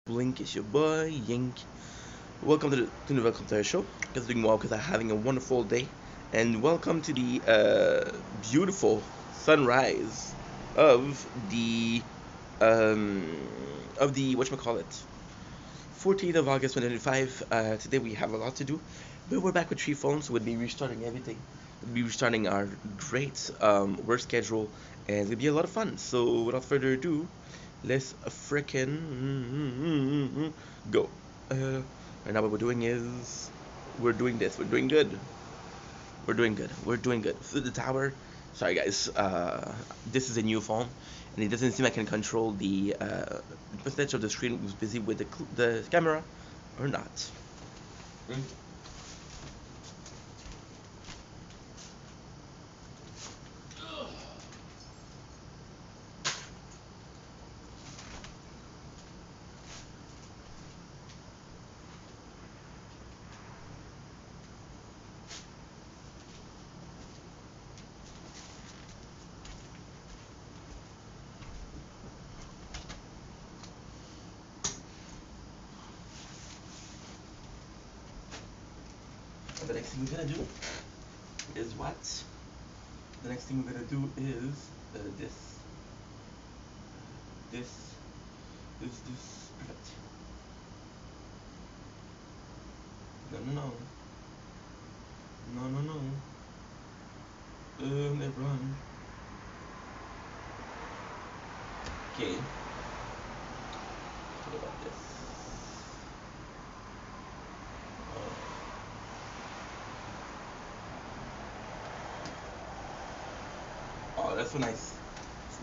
Blink, it's your boy Yink. Welcome to the Welcome to our show. Guys, doing well because I'm having a wonderful day, and welcome to the beautiful sunrise of the um whatchamacallit 14th of August 2025. Today we have a lot to do, but we're back with three phones. We'll be restarting everything. We'll be restarting our great work schedule, and it's gonna be a lot of fun. So without further ado, let's frickin' go. Right now, what we're doing is we're doing this. We're doing good. We're doing good. We're doing good. So the tower. Sorry, guys. This is a new phone, and it doesn't seem I can control the percentage of the screen who's busy with the camera or not. Mm. The next thing we're gonna do is what? The next thing we're gonna do is this, this, this. Perfect. No, no, no, no, no, no. Let's run. Okay. What about this? Oh, that's so nice.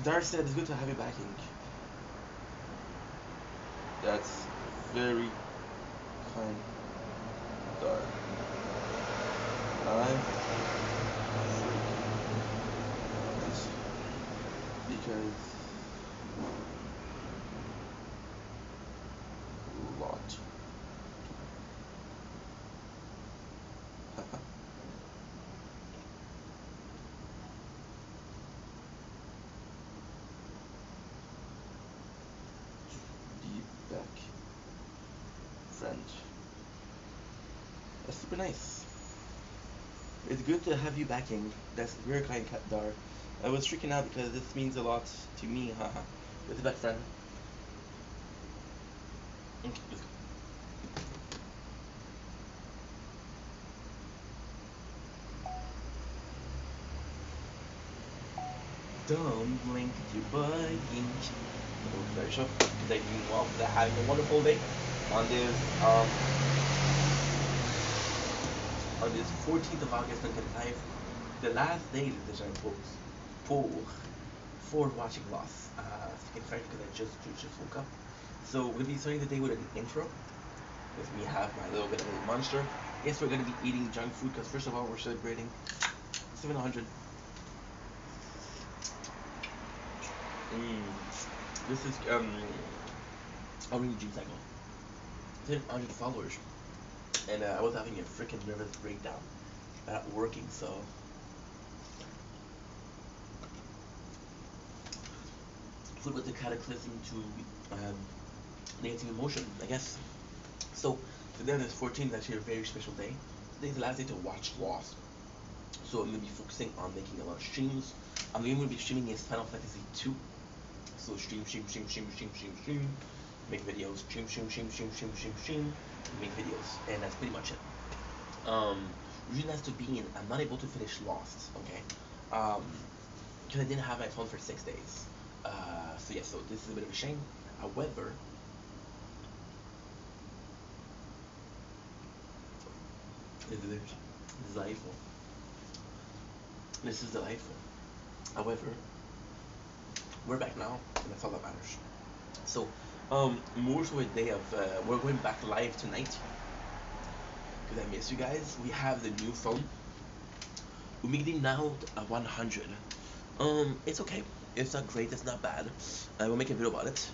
Dar said it's good to have you back, Ink. That's very kind, Dar. I this because lot. Deep back friend. That's super nice. It's good to have you backing. That's very kind, Dar. I was freaking out because this means a lot to me, haha. With the back friend. Okay, let's go. Don't blink your bugging. Very sure. They're doing well. They're having a wonderful day on this um on this 14th of August 2025, the last day that the giant folks pour for watching Lost. Speaking French because I just woke up. So we're gonna be starting the day with an intro. With me have my little bit of a monster. Yes, we're gonna be eating junk food because first of all we're celebrating 700. Mm. This is Orange G Cycle. 700 followers, and I was having a freaking nervous breakdown at working. So food was the cataclysm to negative emotion, I guess. So today on this 14th is actually a very special day. Today's the last day to watch Lost. So I'm gonna be focusing on making a lot of streams. I'm gonna be streaming is Final Fantasy 2. So stream, make videos, stream, make videos, and that's pretty much it. Reason as to being, I'm not able to finish Lost, okay? Because I didn't have my phone for 6 days. So yeah, so this is a bit of a shame. However, this is delightful. This is delightful. However, we're back now, and that's all that matters. So, more so a day of we're going back live tonight because I miss you guys. We have the new phone. We're making now a 100. It's okay. It's not great. It's not bad. I will make a video about it,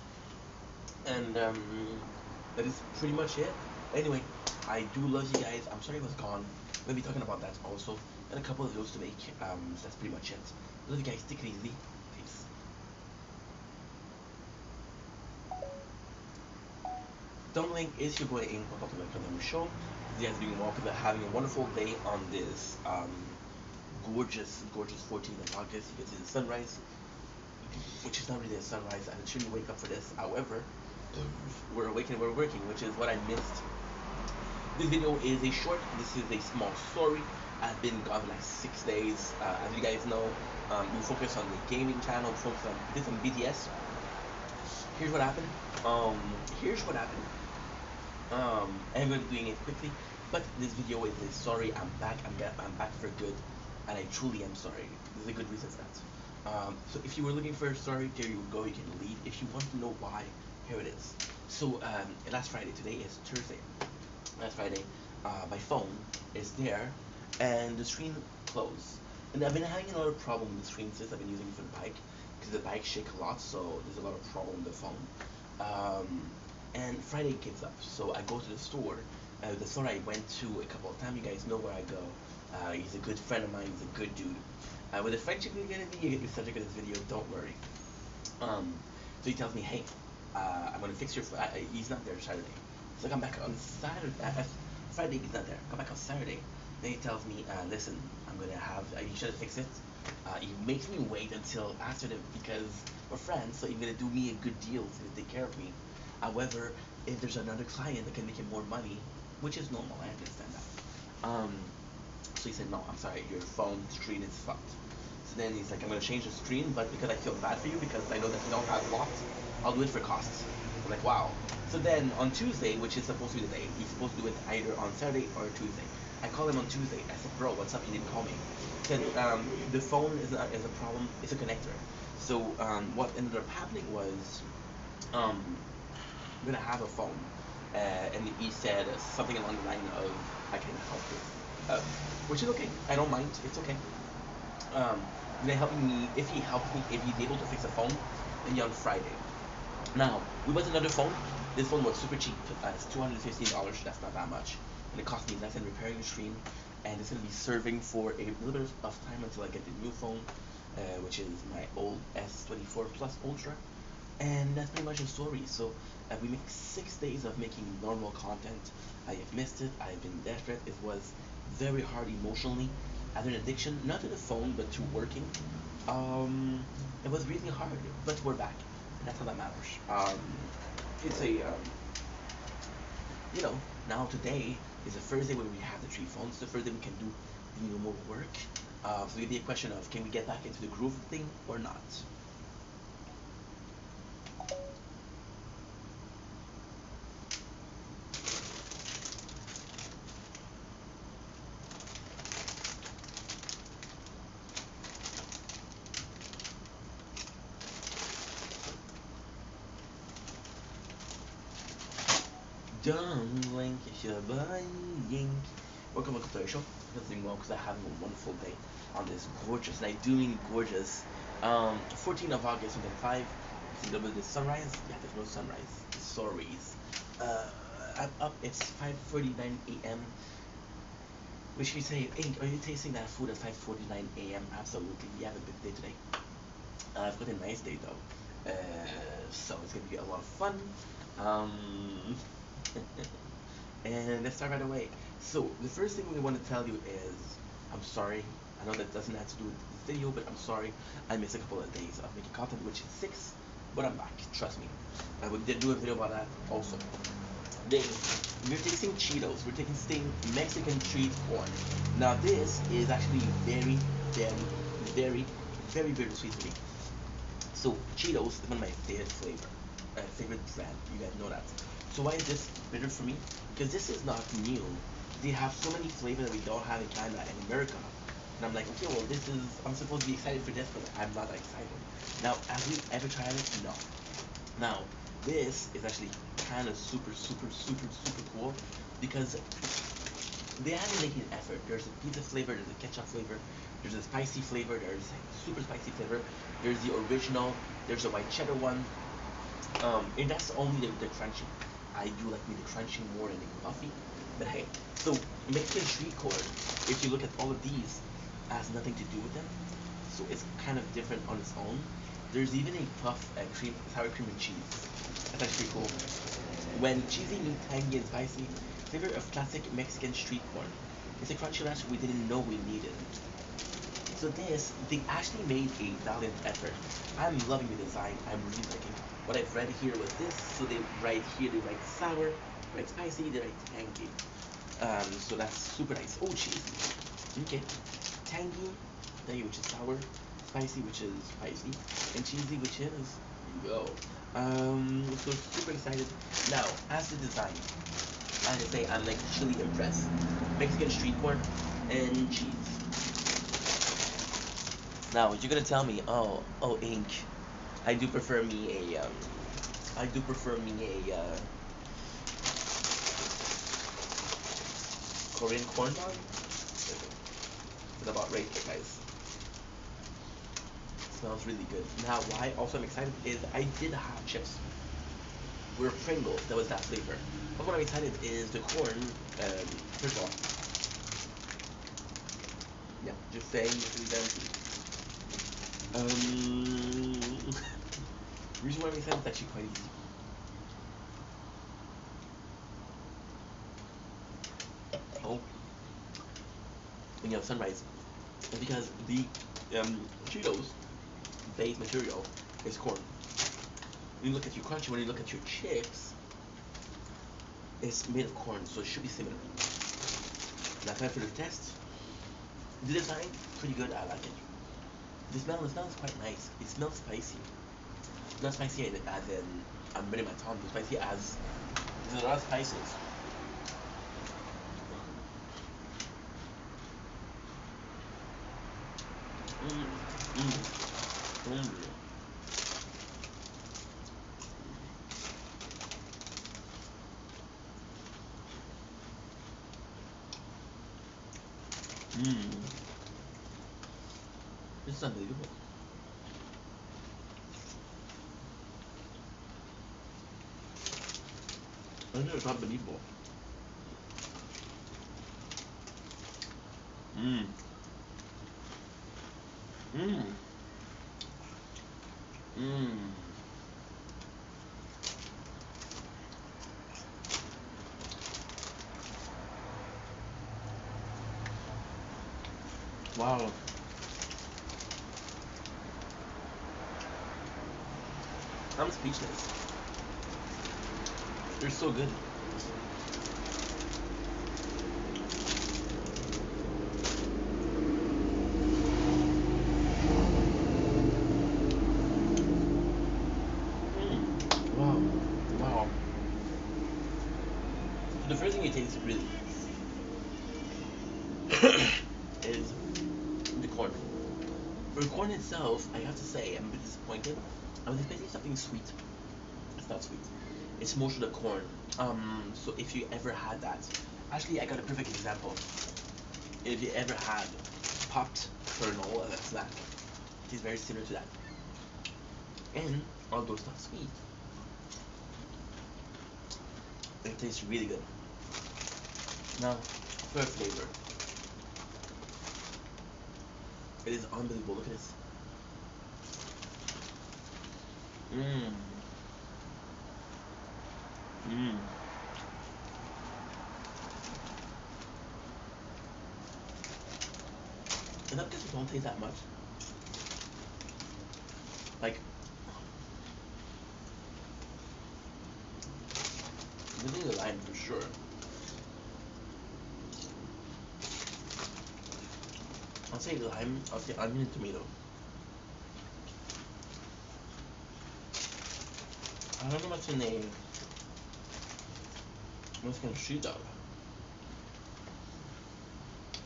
and that is pretty much it. Anyway, I do love you guys. I'm sorry I was gone. We'll be talking about that also, and a couple of videos to make. So that's pretty much it. Love you guys. Take it easy. Peace. Dumpling is your boy in welcome to my Kingdom show. You guys doing well because having a wonderful day on this gorgeous, gorgeous 14th of August. You can see the sunrise, which is not really a sunrise. I shouldn't wake up for this. However, we're awake and we're working, which is what I missed. This video is a short. This is a small story. I've been gone for like 6 days. As you guys know, we focus on the gaming channel. Focus on this on BTS. Here's what happened. Um, here's what happened. I'm going to be doing it quickly, but this video is a sorry. I'm back for good, and I truly am sorry. There's a good reason for that. So if you were looking for a story, there you go. You can leave. If you want to know why, here it is. So last Friday. Today is Thursday. Last Friday, my phone is there, and the screen closed. And I've been having a lot of problem with the screen since I've been using it for the bike, because the bike shake a lot, so there's a lot of problem with the phone. And Friday gives up, so I go to the store. The store I went to a couple of times. You guys know where I go. He's a good friend of mine. He's a good dude. With the friendship we're gonna be, you get the subject of this video. Don't worry. So he tells me, hey, I'm gonna fix your. He's not there Saturday. So I come back on Saturday. Friday he's not there. Come back on Saturday. Then he tells me, listen, I'm gonna have. You should fix it. He makes me wait until after the because we're friends, so he's gonna do me a good deal. He's gonna take care of me. However, if there's another client that can make him more money, which is normal, I understand that. So he said, no, I'm sorry, your phone screen is fucked. So then he's like, I'm gonna change the screen, but because I feel bad for you, because I know that you don't have locked, I'll do it for costs. I'm like, wow. So then on Tuesday, which is supposed to be the day, he's supposed to do it either on Saturday or Tuesday. I call him on Tuesday. I said, bro, what's up? You didn't call me. He said, the phone is a problem. It's a connector. So what ended up happening was, I'm gonna have a phone, and he said something along the line of, I can help you, which is okay. I don't mind. It's okay. Gonna help me if he helps me if he's able to fix a phone, maybe on Friday. Now we bought another phone. This phone was super cheap. It's $215. That's not that much, and it cost me less than repairing the screen. And it's gonna be serving for a little bit of time until I get the new phone, which is my old S24 Plus Ultra. And that's pretty much the story. So we make 6 days of making normal content. I have missed it. I've been desperate. It was very hard emotionally. I had an addiction, not to the phone, but to working. It was really hard, but we're back, and that's all that matters. It's a, you know, now today is the first day where we have the three phones. The first day we can do more work. So it'll be a question of can we get back into the groove thing or not? Dumpling, if you're buying. Welcome to the show. I'm doing well because I'm having a wonderful day on this gorgeous, and I do mean gorgeous, 14th of August 2005. See a little bit of the sunrise. Yeah, there's no sunrise. Sorries. I'm up. It's 5:49 a.m. Which you say, hey, are you tasting that food at 5:49 a.m.? Absolutely. We have a good day today. I've got a nice day though. So it's gonna be a lot of fun. Um, and let's start right away. So the first thing we want to tell you is, I'm sorry. I know that doesn't have to do with this video, but I'm sorry. I missed a couple of days of making content, which is 6, but I'm back. Trust me. I would do a video about that also. Then we're tasting Cheetos. We're tasting Mexican street corn. Now this is actually very, very, very, very, very sweet to me. So Cheetos is one of my favorite flavor, favorite brand. You guys know that. So why is this bitter for me? Because this is not new. They have so many flavors that we don't have in Canada and America. And I'm like, okay, well, this is. I'm supposed to be excited for this, but I'm not excited. Now, have we ever tried it? No. Now, this is actually kind of super, super, super, super cool because they haven't making an effort. There's a pizza flavor, there's a ketchup flavor, there's a spicy flavor, there's a super spicy flavor, there's the original, there's a white cheddar one, and that's only the crunchy. I do like me the crunchy more than the puffy, but hey, so Mexican street corn, if you look at all of these, has nothing to do with them, so it's kind of different on its own. There's even a puff cream, sour cream and cheese. That's actually pretty cool. When cheesy meets tangy and spicy, flavor of classic Mexican street corn. It's a crunchy rush we didn't know we needed. So this, they actually made a valiant effort. I'm loving the design. I'm really liking what I've read here was this. So they write here, they write sour, they write spicy, they write tangy. So that's super nice. Oh, cheesy. Okay. Tangy, tangy which is sour, spicy which is spicy, and cheesy which is go. So super excited. Now, as the design, I have to say I'm like chili impressed. Mexican street corn and cheese. Now you're gonna tell me, oh, ink. I do prefer me a, I do prefer me a Korean corn dog. It's about right here, guys. Smells really good. Now, why also I'm excited is I did have chips. Were Pringles. That was that flavor. But what I'm excited is the corn. First of all, yeah, just saying. This is the reason why I'm excited is actually quite easy. Oh, sunrise. Because the Cheetos base material is corn. When you look at your crunchy, when you look at your chips, it's made of corn, so it should be similar. Now time for the test. The design, pretty good, I like it. The smell is quite nice. It smells spicy. Not spicy as in I'm biting my tongue, but spicy as there's a lot of spices. Mm, mm, mm, mm. This is unbelievable. I think it's unbelievable. Mmm. Mmm. Mmm. Wow. I'm speechless. They're so good. Mm. Wow. Wow. So the first thing you taste really is the corn. For the corn itself, I have to say I'm a bit disappointed. I was expecting something sweet. It's not sweet. It's most of the corn. So if you ever had that, actually I got a perfect example. If you ever had popped kernel as a snack, it is very similar to that. And although it's not sweet, it tastes really good. Now, for flavor, it is unbelievable. Look at this. Mmm. Mmm. And not because it don't taste that much. Like, missing the lime for sure. I'll say lime, I'll say onion and tomato. I don't know what's the name. What's gonna street dog?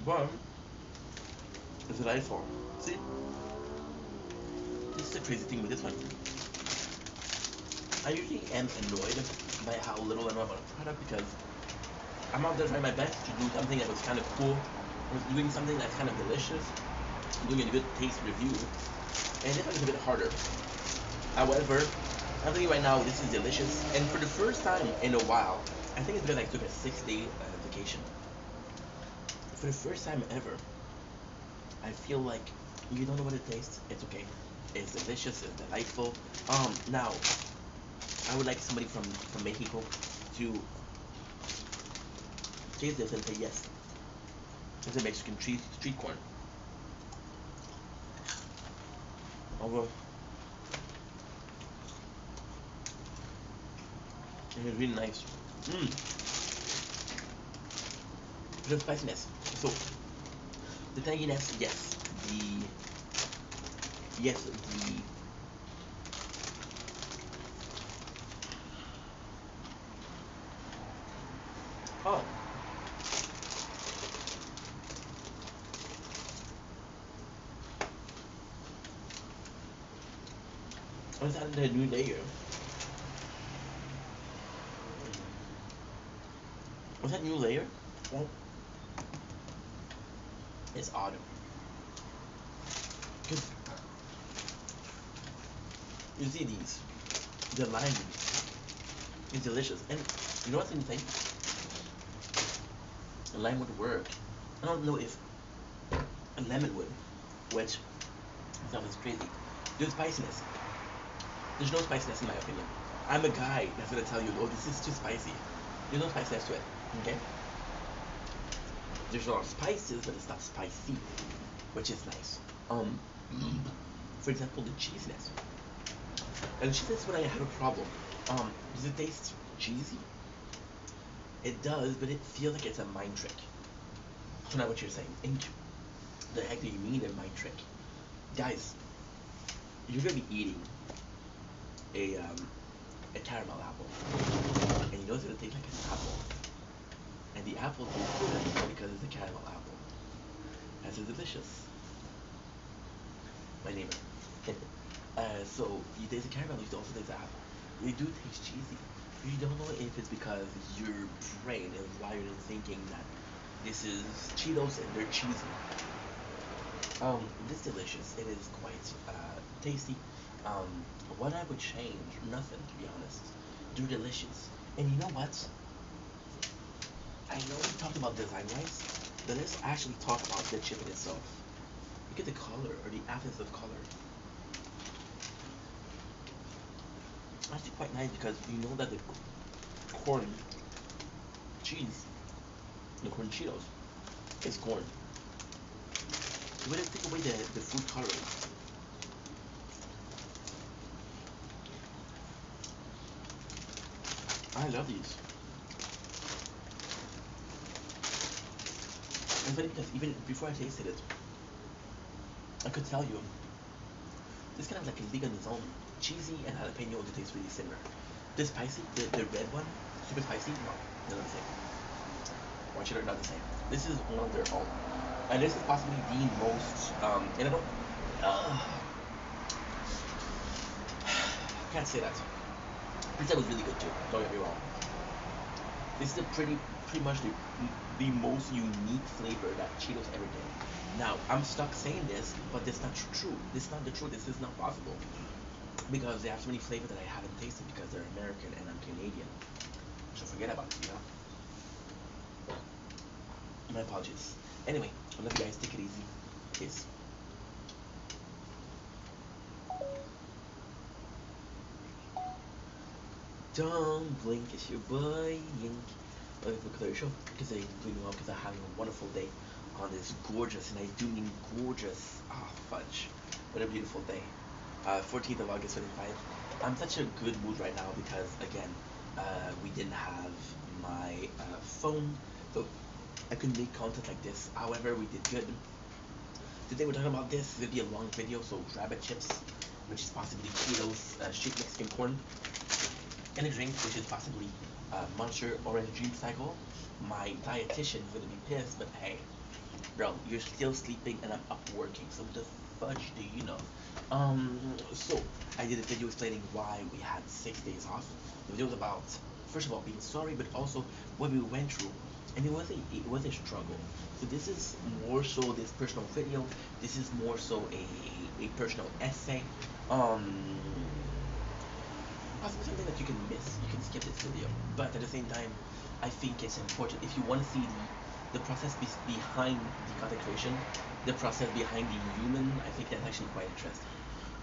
But it's an iPhone. See? This is the crazy thing with this one. I usually am annoyed by how little I know about a product because I'm out there trying my best to do something that was kind of cool. I was doing something that's kind of delicious, doing a good taste review, and this one is a bit harder. However, I'm telling you right now, this is delicious, and for the first time in a while, I think it's because I took a 6-day vacation. For the first time ever, I feel like you don't know what it tastes. It's okay. It's delicious. It's delightful. Now I would like somebody from Mexico to taste this and say yes, it's a Mexican street corn. Although it is really nice. The spiciness. So the tanginess, yes. The yes the oh was that the new layer? Was that new layer? Well, it's odd because you see these the lime is delicious and you know what's insane? The lime would work. I don't know if a lemon would, which sounds crazy. There's spiciness. There's no spiciness in my opinion. I'm a guy that's gonna tell you, oh, this is too spicy. There's no spiciness to it. Okay? There's a lot of spices, but it's not spicy, which is nice. Um, for example, the cheesiness. And the cheesiness when I have a problem. Does it taste cheesy? It does, but it feels like it's a mind trick. So not what you're saying. And the heck do you mean a mind trick? Guys, you're gonna be eating a um, a caramel apple, and you know it's gonna taste like an apple, and the apple tastes good because it's a caramel apple. That's so delicious. My neighbor. So you taste the caramel, you also taste the apple. They do taste cheesy. You don't know if it's because your brain is wired in thinking that this is Cheetos and they're cheesy. This delicious. It is quite tasty. Um, what I would change? Nothing, to be honest. They're delicious. And you know what? I know we talked about design wise, but let's actually talk about the chip in itself. Look at the color or the absence of color. Actually, quite nice because you know that the corn cheese, the corn Cheetos, is corn. So we didn't take away the food coloring. I love these. And funny because even before I tasted it, I could tell you this kind of like a league on its own. Cheesy and jalapeno, they taste really similar. The spicy, the red one, super spicy, no, they're not the same. Watch it or not the same. This is one of their own. And this is possibly the most, and I don't, uh, can't say that. Pizza was really good too, don't get me wrong. This is a pretty much the most unique flavor that Cheetos ever did. Now, I'm stuck saying this, but that's not true. This is not the truth. This is not possible. Because they have so many flavors that I haven't tasted because they're American and I'm Canadian. So forget about it, you know? My apologies. Anyway, I love you guys. Take it easy. Peace. Don't blink, it's your boy Yink. Let me look at the show because I'm doing well because I'm having a wonderful day on this gorgeous, and I do mean gorgeous, fudge. What a beautiful day. 14th of August 25. I'm such a good mood right now because, again, we didn't have my phone, so I couldn't make content like this. However, we did good. Today we're talking about this. It'll be a long video, so rabbit chips, which is possibly Cheetos, street Mexican corn, and a drink, which is possibly Monster Orange Dream Cycle. My dietitian is gonna be pissed, but hey, bro, you're still sleeping and I'm up working, so the fudge do you know? So I did a video explaining why we had 6 days off. The video was about, first of all, being sorry, but also what we went through, and it was a struggle. So this is more so this personal video. This is more so a personal essay. Um, Possibly something that you can miss. You can skip this video, but at the same time, I think it's important if you want to see the process behind the content creation, the process behind the human. I think that's actually quite interesting.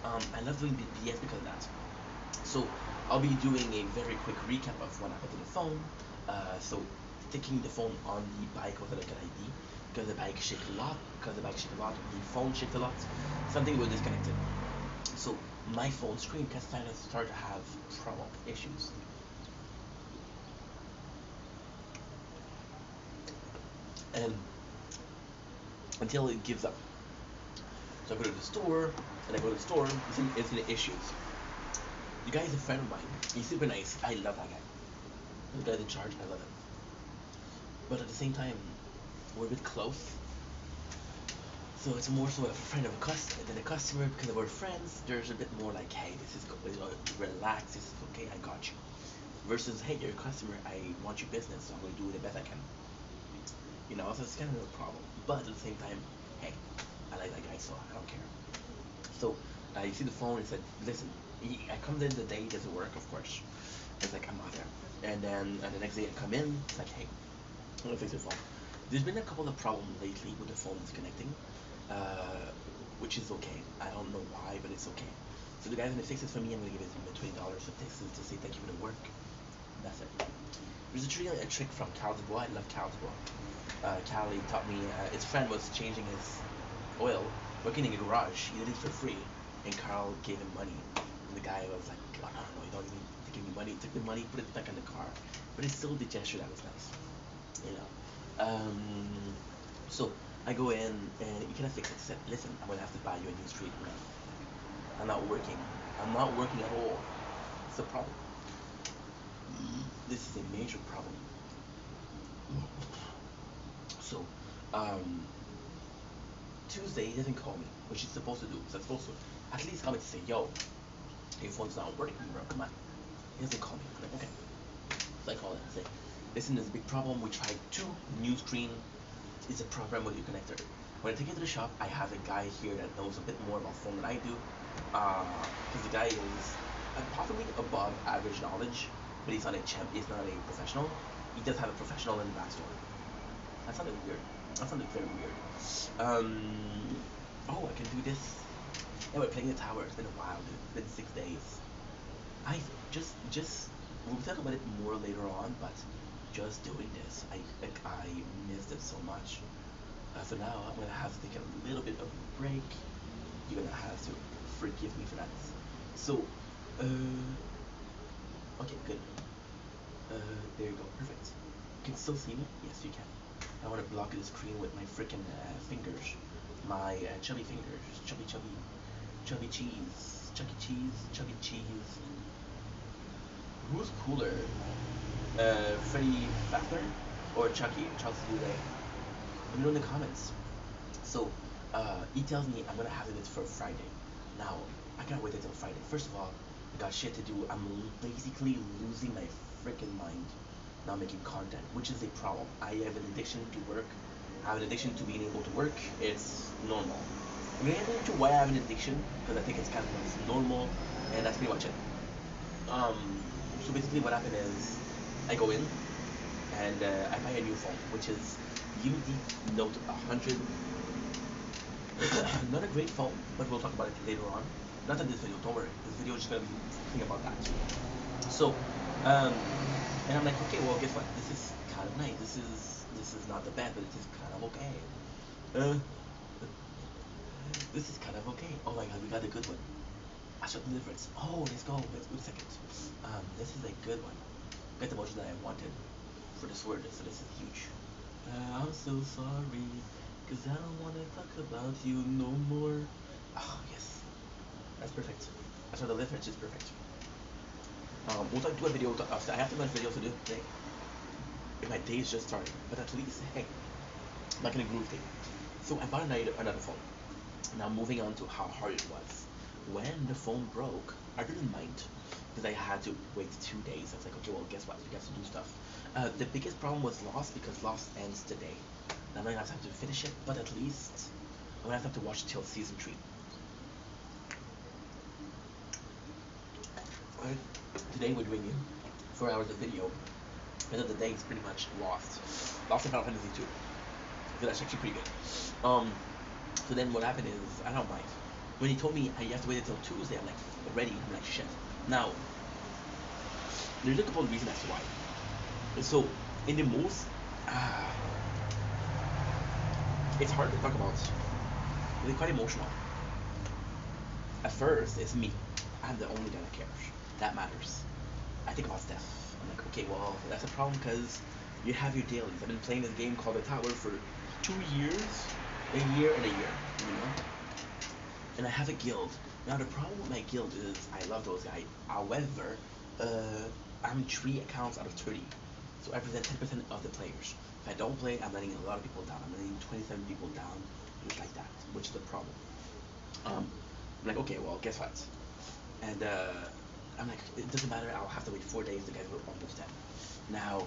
I love doing BBS because of that. So I'll be doing a very quick recap of what happened to the phone. So taking the phone on the bike was not a good idea because the bike shaked a lot. Because the bike shaked a lot, the phone shaked a lot. Something was disconnected. So my phone screen kind of started to have trouble issues. And until it gives up. So I go to the store, and I go to the store, it's in the issues. The guy is a friend of mine. He's super nice. I love that guy. The guy's in charge, I love him. But at the same time, we're a bit close. So it's more so a friend of a customer than a customer because we're friends. There's a bit more like, hey, this is relax, this is okay, I got you. Versus, hey, you're a customer, I want your business, so I'm gonna do the best I can. You know, so it's kind of a problem. But at the same time, hey, I like that guy, so I don't care. So you see the phone, it said, listen, I come in the day, it doesn't work, of course. It's like, I'm not there. And then the next day I come in, it's like, hey, I'm gonna fix your phone. There's been a couple of problems lately with the phone disconnecting, which is okay. I don't know why, but it's okay. So the guy's gonna fix it for me. I'm gonna give him $20 to say thank you for the work. That's it. There's a trick from Carl Dubois. I love Carl Dubois. Carl taught me. His friend was changing his oil, working in a garage. He did it for free, and Carl gave him money. And the guy was like, oh, no, you don't need to give me money. He took the money, put it back in the car, but it's still the gesture that was nice, you know. So I go in and you cannot fix it. He said, listen, I'm gonna have to buy you a new screen. I'm not working. I'm not working at all. It's a problem. This is a major problem. So, Tuesday he doesn't call me, which he's supposed to do. So I'm supposed to at least call me to say, yo, your phone's not working, bro. Come on. He doesn't call me. I'm like, okay. So I call him and say, listen, there's a big problem. We tried two new screen. It's a problem with your connector. When I take it to the shop, I have a guy here that knows a bit more about phone than I do. Because the guy is possibly above average knowledge, but he's not a champ. He's not a professional. He does have a professional in the backstory. That sounded weird. That sounded very weird. Oh, I can do this. Yeah, we're playing the tower. It's been a while, dude. It's been 6 days. I just we'll talk about it more later on, but just doing this, I missed it so much. So now I'm gonna have to take a little bit of a break. You're gonna have to forgive me for that. So, okay, good. There you go, perfect. You can still see me? Yes, you can. I want to block the screen with my freaking fingers, my chubby fingers, chubby cheese, Chucky Cheese, chubby cheese. Who's cooler, Freddy Fazbear or Chucky, Charles Lee? Let me know in the comments. So, he tells me I'm gonna have it for Friday. Now, I can't wait until Friday. First of all, I got shit to do. I'm basically losing my freaking mind not making content, which is a problem. I have an addiction to work. I have an addiction to being able to work. It's normal. I'm gonna get into why I have an addiction because I think it's kind of normal, and that's pretty much it. So basically, what happened is I go in and I buy a new phone, which is Unity Note 100. Not a great phone, but we'll talk about it later on. Not in this video, don't worry. This video is just gonna be thinking about that. So, and I'm like, okay, well, guess what? This is kind of nice. This is not the best, but it is kind of okay. This is kind of okay. Oh my god, we got a good one. I should deliver it. Oh, let's go. Let's go a second. This is a good one. Got the motion that I wanted for this word, so this is huge. I'm so sorry, cause I don't wanna talk about you no more. Oh yes, that's perfect. That's what the leverage is perfect. We'll do a video after. I have too much videos to do today. If my day is just starting, but at least hey, I'm not gonna groove day. So I bought another phone. Now moving on to how hard it was. When the phone broke, I didn't mind because I had to wait 2 days. I was like, okay, well, guess what? We have to do stuff. The biggest problem was Lost because Lost ends today. I'm gonna have to finish it, but at least I'm gonna have to watch till season 3. Right. Today we're doing 4 hours of video. End of the day is pretty much Lost. Lost and Final Fantasy 2. So that's actually pretty good. So then what happened is I don't mind. When he told me you have to wait until Tuesday, I'm like ready. I'm like shit. Now There's a couple of reasons as to why. So, in the most, uh, it's hard to talk about. It's quite emotional. At first, it's me. I'm the only guy that cares. That matters. I think about Steph. I'm like, okay, well, that's a problem because you have your dailies. I've been playing this game called The Tower for 2 years, a year and a year, you know? And I have a guild. Now, the problem with my guild is I love those guys. However, I'm 3 accounts out of 30. So I represent 10% of the players. If I don't play, I'm letting a lot of people down. I'm letting 27 people down, just like that, which is a problem. I'm like, okay, well, guess what? And I'm like, it doesn't matter. I'll have to wait 4 days. The guys were almost dead. Now,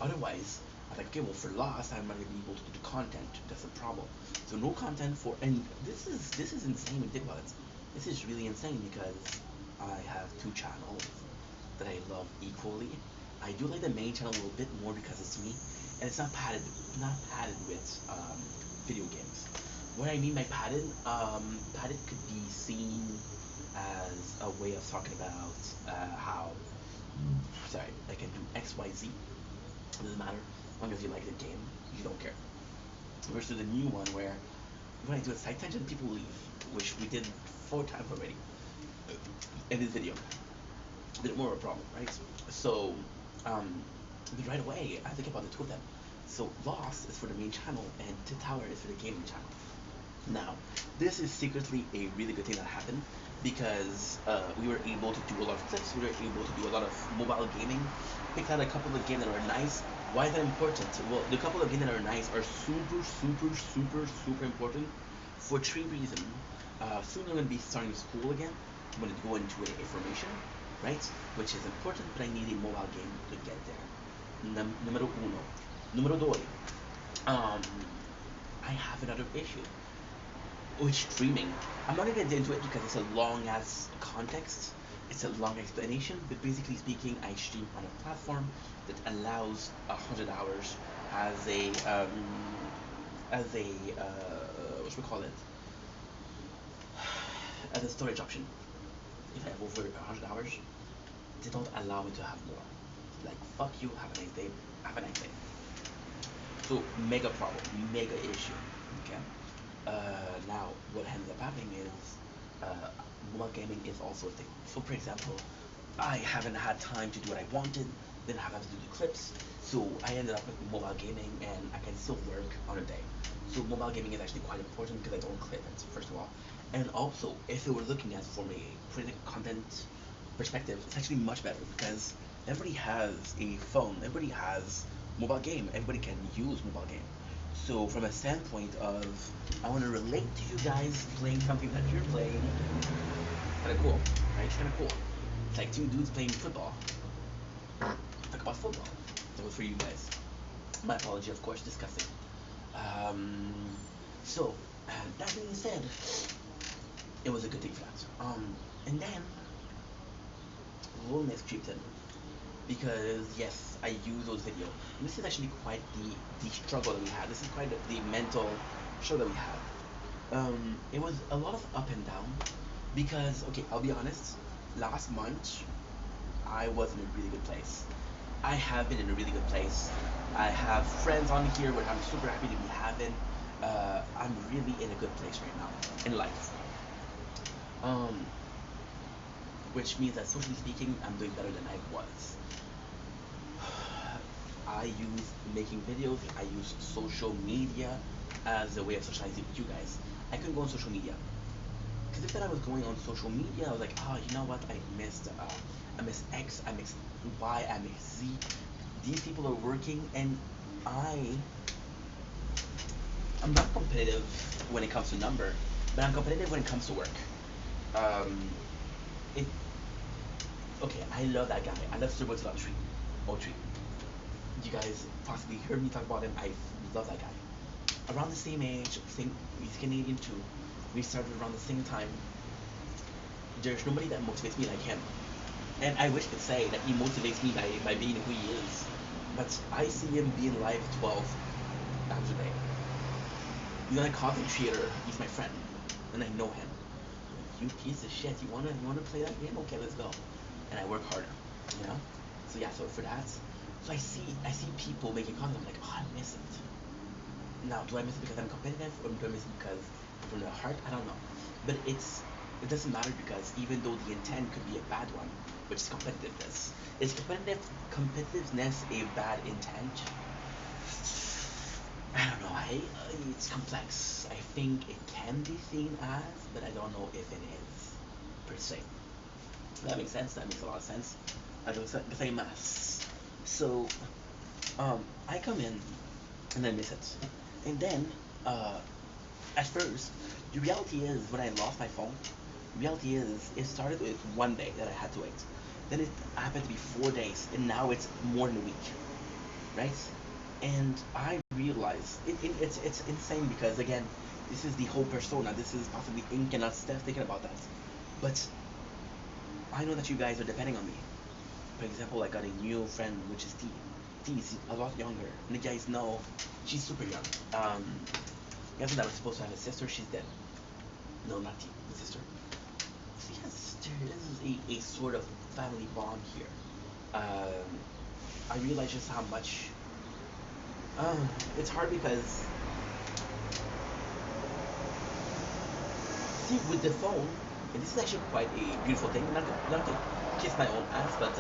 otherwise, I'm like, okay, well, for loss, I'm not gonna be able to do the content. That's a problem. So no content for, and this is insane when you think about it. This is really insane because I have 2 channels that I love equally. I do like the main channel a little bit more because it's me, and it's not padded with video games. What I mean by padded, padded could be seen as a way of talking about how, sorry, I can do X, Y, Z. It doesn't matter as long as you like the game, you don't care. Versus the new one where when I do a side tangent, people leave, which we did 4 times already in this video. A bit more of a problem, right? So, um, but right away, I think about the 2 of them. So Lost is for the main channel, and Tit Tower is for the gaming channel. Now, this is secretly a really good thing that happened because we were able to do a lot of clips, we were able to do a lot of mobile gaming, picked out a couple of games that are nice. Why is that important? Well, the couple of games that are nice are super, super, super, super important for 3 reasons. Soon I'm going to be starting school again. I'm going to go into a formation, right? Which is important, but I need a mobile game to get there. Numero uno. Numero due. Um, I have another issue with streaming. I'm not gonna get into it because it's a long ass context. It's a long explanation, but basically speaking, I stream on a platform that allows 100 hours as a what should we call it? As a storage option. If I have over 100 hours, they don't allow me to have more. Like fuck you, have a nice day, have a nice day. So mega problem, mega issue. Okay. Now, what ends up happening is mobile gaming is also a thing. So, for example, I haven't had time to do what I wanted, then I have to do the clips. So I ended up with mobile gaming, and I can still work on a day. So mobile gaming is actually quite important because I don't clip it, first of all. And also, if we were looking at from a creating content perspective, it's actually much better because everybody has a phone, everybody has mobile game, everybody can use mobile game. So from a standpoint of I want to relate to you guys playing something that you're playing, kind of cool, right? It's kind of cool. It's like 2 dudes playing football. Talk about football. That was for you guys. My apology, of course, disgusting. Um, so that being said, it was a good thing for that. And then loneliness creeped in because yes, I use those videos. And this is actually quite the struggle that we had. This is quite the mental struggle that we had. It was a lot of up and down because okay, I'll be honest. Last month, I was in a really good place. I have been in a really good place. I have friends on here, which I'm super happy to be having. I'm really in a good place right now in life. Um, which means that socially speaking, I'm doing better than I was. I use making videos. I use social media as a way of socializing with you guys. I couldn't go on social media because if that I was going on social media, I was like, oh, you know what? I miss X, I miss Y, I miss Z. These people are working, and I, I'm not competitive when it comes to number, but I'm competitive when it comes to work. Um, it okay. I love that guy. I love Sir Woods Tree. Oh, tree. You guys possibly heard me talk about him. I love that guy. Around the same age, same he's Canadian too. We started around the same time. There's nobody that motivates me like him. And I wish I could say that he motivates me by being who he is. But I see him being live 12 hours a day. He's on a content creator, he's my friend. And I know him. You piece of shit, you wanna play that game? Okay, let's go. And I work harder. you know. So yeah, so for that, so I see people making content. I'm like, oh, I miss it. Now, do I miss it because I'm competitive, or do I miss it because from the heart? I don't know. But it doesn't matter because even though the intent could be a bad one, which is competitiveness, is competitiveness a bad intent? I don't know. It's complex. I think it can be seen as, but I don't know if it is per se. That makes sense. That makes a lot of sense. I guess I must. So, I come in and I miss it, and then uh, at first, the reality is when I lost my phone, the reality is it started with 1 day that I had to wait. Then it happened to be 4 days, and now it's more than a week, right? And I realize it's insane because again, this is the whole persona. This is possibly Ink and not Steph thinking about that. But I know that you guys are depending on me. For example, I got a new friend which is T. T is a lot younger, and the guys know she's super young. Guess that I was supposed to have a sister. She's dead. No, not T, the sister. So yeah, sister. This is a sort of family bond here. Um, I realize just how much. It's hard because see with the phone, and this is actually quite a beautiful thing. Not to kiss my own ass, but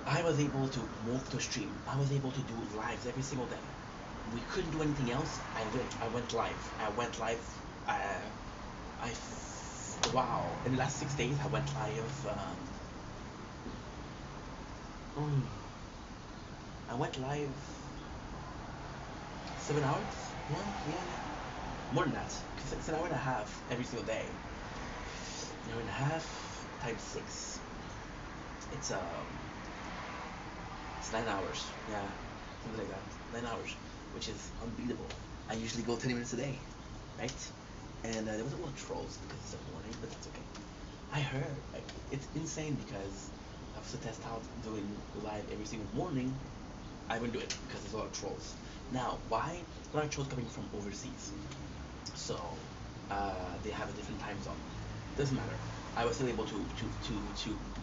I was able to move to stream. I was able to do lives every single day. We couldn't do anything else. I went live. I went live. Uh, wow. In the last 6 days, I went live. Mm, I went live 7 hours. Yeah, yeah, yeah. More than that, because it's an hour and a half every single day. An hour and a half times six. It's um, it's 9 hours. Yeah, something like that. 9 hours, which is unbeatable. I usually go 20 minutes a day, right? And there was a lot of trolls because it's a morning, but that's okay. I heard like it's insane because I was to test out doing live every single morning. I wouldn't do it because there's a lot of trolls. Now, why? A lot of trolls coming from overseas, so they have a different time zone. Doesn't matter. I was still able to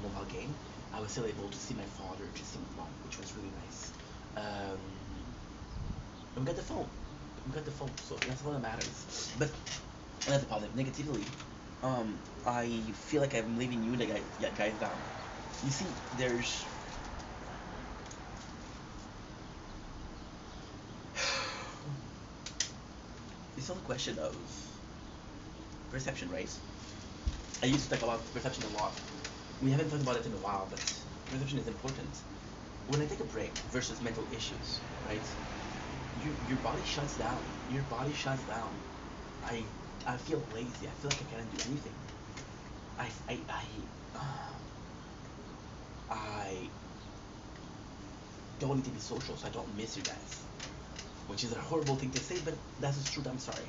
mobile game. I was still able to see my father, to see my mom, which was really nice. Um, and we got the phone. We got the phone, so that's what matters. But that's the positive. Negatively, I feel like I'm leaving you the guys down. You see, there's it's all a question of perception, right? I used to talk about perception a lot. We haven't talked about it in a while, but perception is important. When I take a break versus mental issues, right? Your body shuts down. Your body shuts down. I I feel lazy. I feel like I can't do anything. I I I I don't need to be social, so I don't miss you guys. Which is a horrible thing to say, but that's the truth. I'm sorry.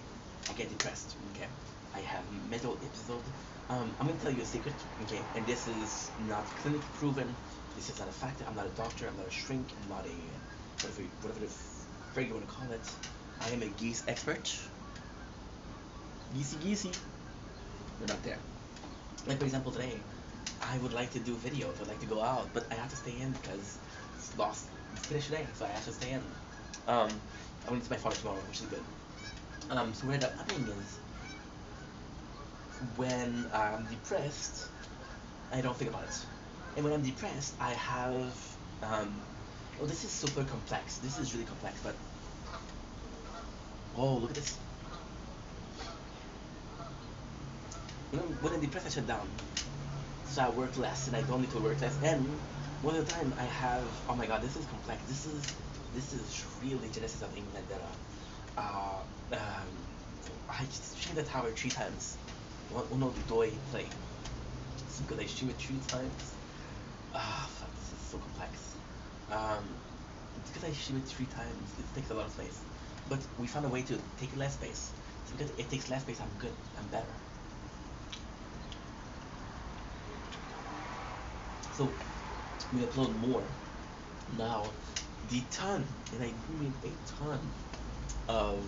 I get depressed. Okay, I have mental episode. I'm gonna tell you a secret. Okay, and this is not clinically proven. This is not a fact. I'm not a doctor. I'm not a shrink. I'm not a whatever the frig you wanna call it. I am a geese expert. Geesey geesey. We're not there. Like for example, today, I would like to do videos. I'd like to go out, but I have to stay in because it's lost. It's finished today, so I have to stay in. Um, I'm going to see my father tomorrow, which is good. So what ended up happening is when I'm depressed, I don't think about it. And when I'm depressed, I have oh, this is super complex. This is really complex, but oh, look at this. When I'm depressed, I shut down. So I work less, and I don't need to work less. And one of the time I have, oh my god, this is complex. This is really genesis of England that I streamed the tower 3 times. Uno doi play. It's because I stream it 3 times. Ah, fuck, this is so complex. Um, it's because I stream it 3 times. It takes a lot of space. But we found a way to take less space. So because it takes less space, I'm good. I'm better. So we upload more. Now, the ton, and I do mean a ton, of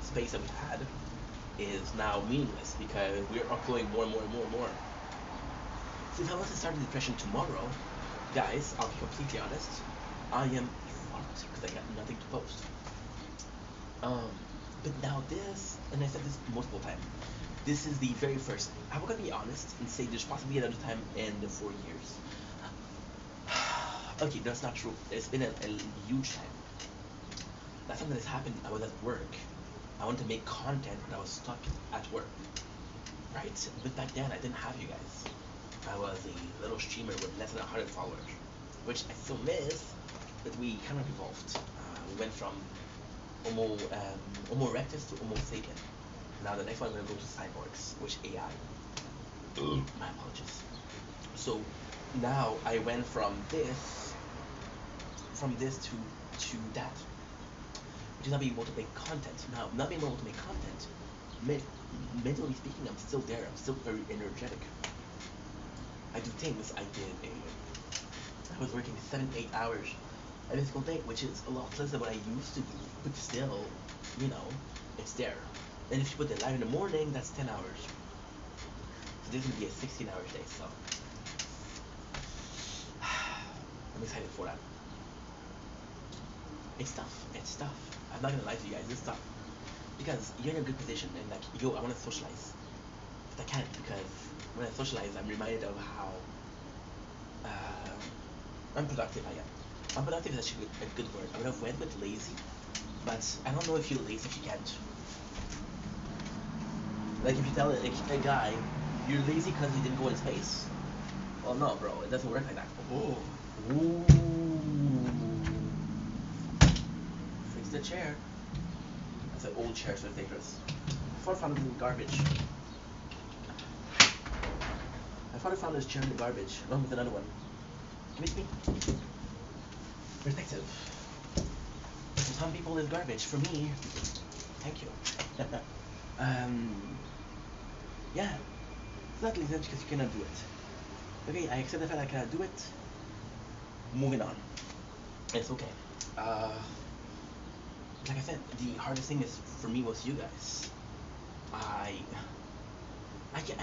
space that we had is now meaningless because we're uploading more and more and more and more. So if I want to start a depression tomorrow, guys, I'll be completely honest, I am fucked because I got nothing to post. Um, but now this, and I said this multiple times, this is the very first. I'm gonna be honest and say there's possibly another time in the 4 years. Okay, that's not true. It's been a huge time. Last time that has happened, I was at work. I wanted to make content, but I was stuck at work. Right? But back then, I didn't have you guys. I was a little streamer with less than 100 followers, which I still miss, but we kind of evolved. We went from Homo erectus to Homo sapien. Now the next one, I'm going to go to cyborgs, which AI. My apologies. So now I went from this to that, which is not being able to make content. Now, not being able to make content, mentally speaking, I'm still there. I'm still very energetic. I do things. I was working 7-8 hours every single day, which is a lot less than what I used to do. But still, you know, it's there. And if you put it live in the morning, that's 10 hours. So this is gonna be a 16-hour day. So I'm excited for that. It's tough. It's tough. I'm not gonna lie to you guys. It's tough because you're in a good position and like, yo, I want to socialize, but I can't because when I socialize, I'm reminded of how unproductive I am. Unproductive is actually a good word. I would have went with lazy, but I don't know if you're lazy if you can't. Like if you tell a guy you're lazy because you didn't go in space. Well, no, bro, it doesn't work like that. Oh, ooh, fix the chair. That's an old chair, so it's dangerous. I thought I found it in garbage. I thought I found this chair in the garbage, along with another one. Give it to me. Perspective. For some people, it's garbage. For me, thank you. Yeah. It's not lazy because you cannot do it. Okay, I accept the fact I cannot do it. Moving on. It's okay. Like I said, the hardest thing is for me was you guys. I can.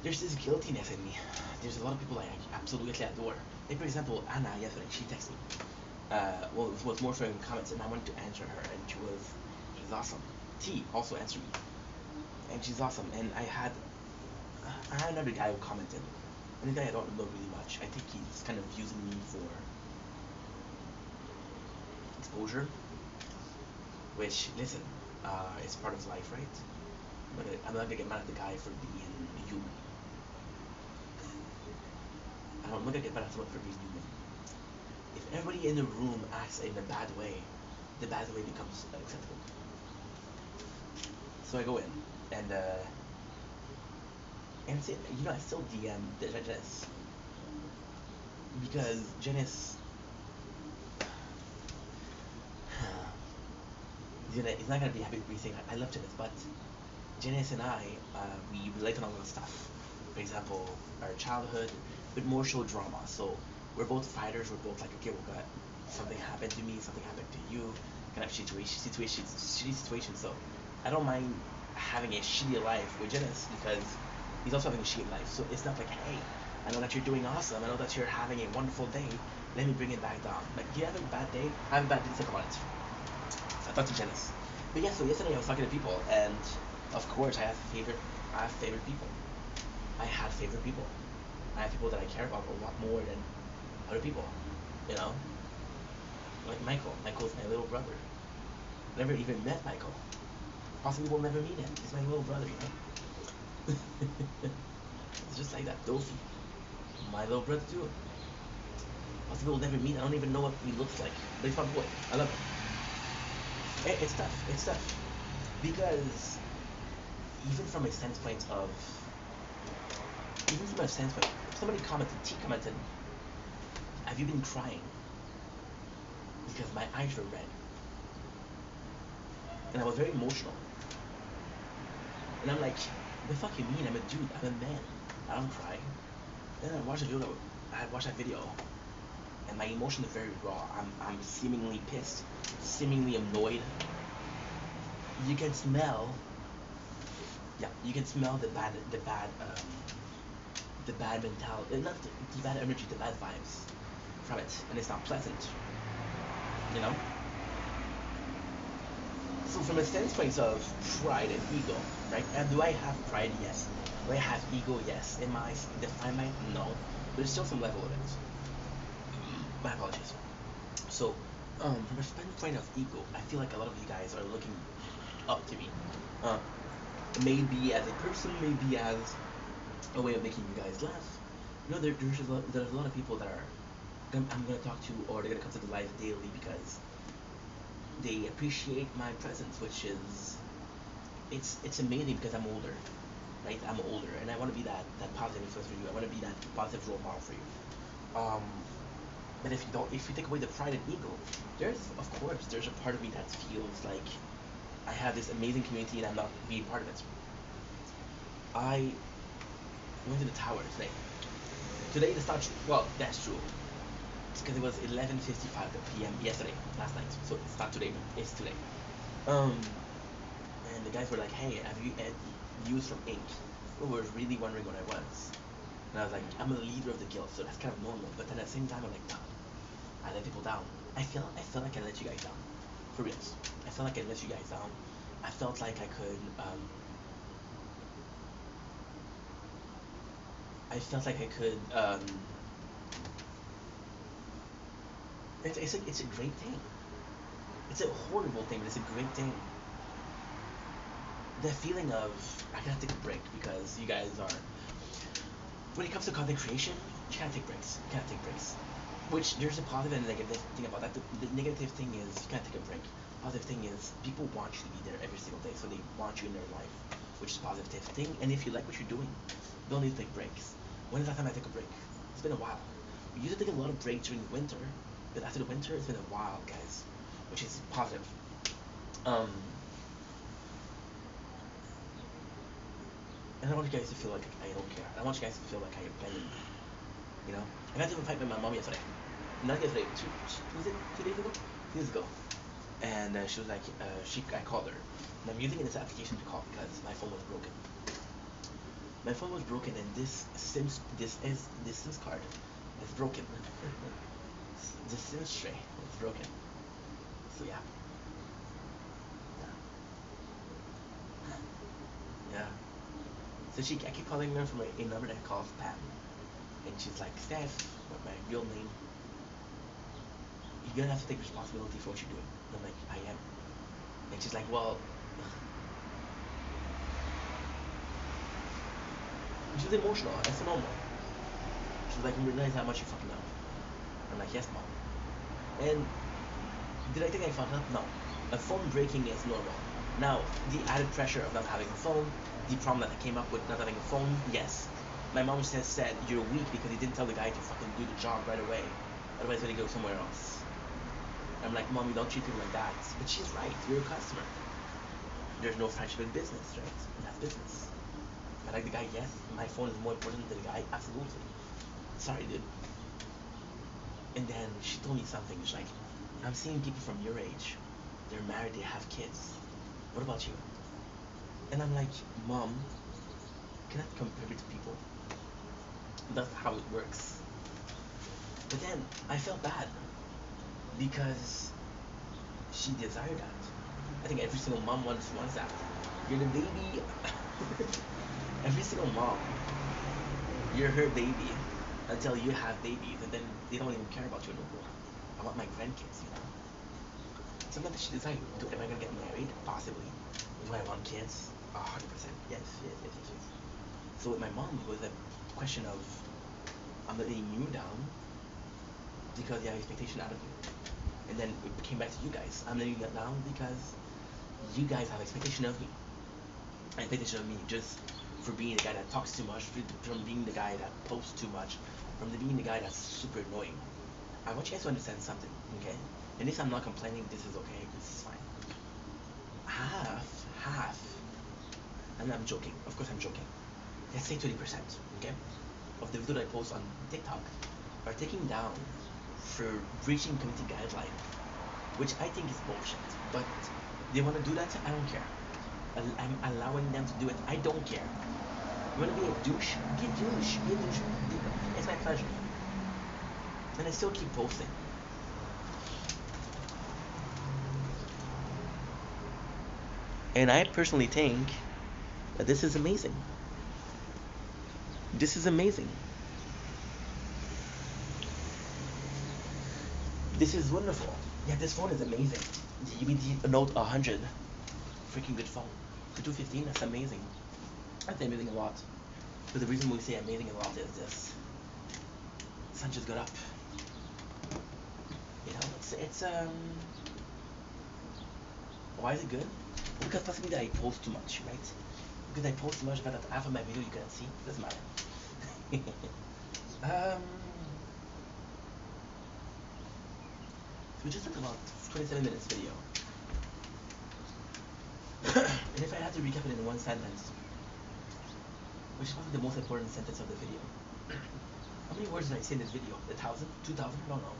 There's this guiltiness in me. There's a lot of people I absolutely adore. Like for example, Anna yesterday, she texted me. Well, it was more showing comments, and I wanted to answer her, and she's awesome. T also answered me, and she's awesome. And I had another guy who commented, and the guy I don't know really much. I think he's kind of using me for exposure, which listen, it's part of life, right? I'm not gonna get mad at the guy for being human. I'm not gonna get mad at someone for being human. If everybody in the room acts in a bad way, the bad way becomes acceptable. So I go in and say, I still DM the Janice because Janice, he's not gonna be happy with me saying I love Janice, but Janice and I, we relate on a lot of stuff. For example, our childhood, but more so drama. So we're both fighters. We're both like, okay, we got something happened to me, something happened to you, kind of shitty situation. So I don't mind having a shitty life with Janice because he's also having a shitty life. So it's not like, hey, I know that you're doing awesome. I know that you're having a wonderful day. Let me bring it back down. Like, you have a bad day? I have a bad day. Think about it. I talked to Janice. But yeah, so yesterday I was talking to people, and of course I have favorite people. I have favorite people. I have people that I care about a lot more than other people. You know, like Michael. Michael's my little brother. Never even met Michael. Possibly will never meet him. He's my little brother. It's just like that. Dofi, my little brother too. Possibly will never meet. I don't even know what he looks like, but he's my boy. I love him. It's tough. It's tough because even from a standpoint of even from a standpoint, somebody commented, T commented, have you been crying? Because my eyes were red. And I was very emotional. And I'm like, the fuck you mean? I'm a dude, I'm a man. I don't cry. Then I watched a video, I had watched that video, and my emotion is very raw. I'm seemingly pissed, seemingly annoyed. You can smell Yeah, you can smell the bad mentality, not the bad energy, the bad vibes from it, and it's not pleasant. You know. So from a standpoint of pride and ego, right? And do I have pride? Yes. Do I have ego? Yes. Am I defined by it? No. But there's still some level of it. My apologies. So, from a standpoint of ego, I feel like a lot of you guys are looking up to me. Uh, maybe as a person, maybe as a way of making you guys laugh. You know, there's a lot of people that are I'm gonna talk to, or they're gonna come to the live daily because they appreciate my presence, which is it's amazing because I'm older, right? I'm older, and I want to be that positive influence for you. I want to be that positive role model for you. Um, but if you take away the pride and ego, there's a part of me that feels like I have this amazing community and I'm not being part of it. I went to the tower today. Today the start. Well, that's true. It's because it was 11:55 p.m. yesterday, last night. So it's not today, but it's today. Um, and the guys were like, "Hey, have you used from Inc?" Who were really wondering what I was. And I was like, "I'm a leader of the guild, so that's kind of normal." But then at the same time, I'm like, "Nah, I let people down. I felt like I let you guys down, for real. I felt like I let you guys down. I felt like I could. I felt like I could. It's a great thing. It's a horrible thing, but it's a great thing. The feeling of I gotta take a break because you guys are. When it comes to content creation, you can't take breaks. You can't take breaks. Which there's a positive and a negative thing about that. The negative thing is you can't take a break. Positive thing is people want you to be there every single day, so they want you in their life, which is a positive thing. And if you like what you're doing, you don't need to take breaks. When is that time I take a break? It's been a while. We used to take a lot of breaks during the winter, but after the winter, it's been a while, guys, which is positive. Um, and I want you guys to feel like I don't care. I want you guys to feel like I abandoned you. You know, I got to even fight with my mom yesterday. Not yesterday, was it 2 days ago? 2 days ago. And she was like, I called her. And I'm using this application to call because my phone was broken. My phone was broken, and this Sims card is broken. The Sims tray is broken. So yeah, yeah. So I keep calling her from a number that calls Pam, and she's like, Steph, what my real name. You're gonna have to take responsibility for what you're doing. And I'm like, I am. And she's like, well, she's emotional. That's normal. She's like, you realize how much you fucking know. I'm like, yes, mom. And did I think I fucked up? No. A phone breaking is normal. Now, the added pressure of not having a phone, the problem that I came up with not having a phone, yes. My mom said you're weak because you didn't tell the guy to fucking do the job right away. Otherwise, he's gonna go somewhere else. I'm like, mom, you don't treat people like that. But she's right. You're a customer. There's no friendship in business, right? And that's business. I like the guy, yes. My phone is more important than the guy, absolutely. Sorry, dude. And then she told me something. She's like, I'm seeing people from your age. They're married, they have kids. What about you? And I'm like, mom, you cannot compare me to people. That's how it works. But then I felt bad because she desired that. I think every single mom wants that. You're the baby. Every single mom, you're her baby until you have babies, and then they don't even care about you no more. I want my grandkids, you know. Sometimes she decides, am I gonna get married? Possibly. Do I want kids? 100%. Yes, yes, yes, yes, yes. So with my mom, it was a question of I'm letting you down because you have expectation out of me. And then it came back to you guys. I'm letting you down because you guys have expectation of me. Expectation of me just for being the guy that talks too much, from being the guy that posts too much, from being the guy that's super annoying. I want you guys to understand something, okay? And if I'm not complaining, this is okay. This is fine. Half. And I'm joking. Of course, I'm joking. Let's say 20%, okay, of the video that I post on TikTok are taken down for breaching community guideline, which I think is bullshit. But they want to do that, I don't care. I'm allowing them to do it. I don't care. You want to be a douche? Be a douche. Be a douche. It's my pleasure. And I still keep posting. And I personally think that this is amazing. This is amazing. This is wonderful. Yeah, this phone is amazing. The Note 100. Freaking good phone. For 215, that's amazing. I say amazing a lot. But the reason we say amazing a lot is this. Sun just got up. You know, it's. Why is it good? Because possibly that I post too much, right? Because I post too much, but that half of my video you cannot see. Doesn't matter. um. So we just took about 27 minutes video. And if I had to recap it in one sentence, which is probably the most important sentence of the video. How many words did I say in this video? 1,000? 2,000? I don't know.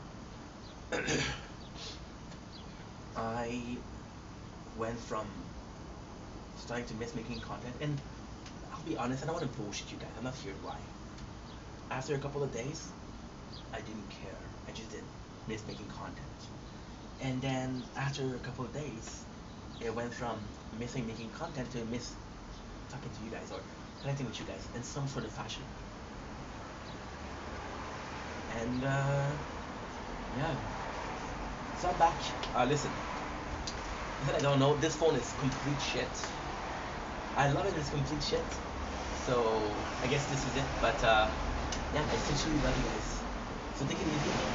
I went from starting to miss making content, and I'll be honest, I don't want to bullshit you guys. I'm not here to lie. After a couple of days, I didn't care. I just didn't miss making content. And then after a couple of days, it went from missing making content to miss talking to you guys or connecting with you guys in some sort of fashion. And yeah, so I'm back. Listen, I don't know. This phone is complete shit. I love it. It's complete shit. So I guess this is it. But yeah, I essentially love you guys. So take it easy.